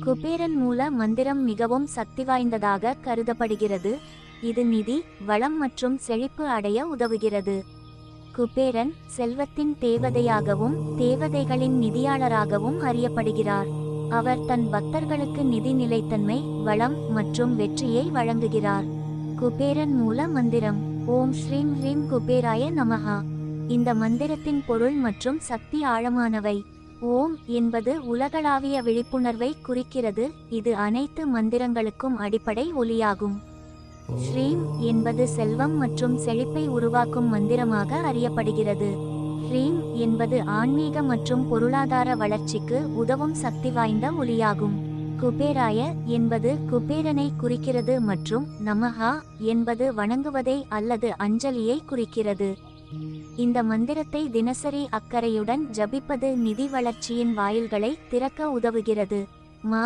குபேரன் மூல மந்திரம் மிகவும் சக்தி வாய்ந்ததாக கருதப்படுகிறது. இது நிதி, வளம் மற்றும் செழிப்பு அடைய உதவுகிறது. குபேரன் செல்வத்தின் தேவதையாகவும் தேவதைகளின் நிதியாளராகவும் அறியப்படுகிறார். அவர் தன் பக்தர்களுக்கு நிதி, நிலைத்தன்மை, வளம் மற்றும் வெற்றியை வழங்குகிறார். குபேரன் மூல மந்திரம். ஓம் ஸ்ரீம் ஹ்ரீம் குபேராய நமஹா. இந்த மந்திரத்தின் பொருள் மற்றும் சக்தி ஆழமானவை. ஓம் என்பது உலகளாவிய விழிப்புணர்வை குறிக்கிறது. இது அனைத்து மந்திரங்களுக்கும் அடிப்படை ஒலியாகும். ஸ்ரீம் என்பது செல்வம் மற்றும் செழிப்பை உருவாக்கும் மந்திரமாக அறியப்படுகிறது. ஹ்ரீம் என்பது ஆன்மீக மற்றும் பொருளாதார வளர்ச்சிக்கு உதவும் சக்தி வாய்ந்த ஒலியாகும். குபேராய என்பது குபேரனை குறிக்கிறது மற்றும் நமஹா என்பது வணங்குவதை அல்லது அஞ்சலியை குறிக்கிறது. இந்த மந்திரத்தை தினசரி அக்கறையுடன் ஜபிப்பது நிதி வளர்ச்சியின் வாயில்களை திறக்க உதவுகிறது.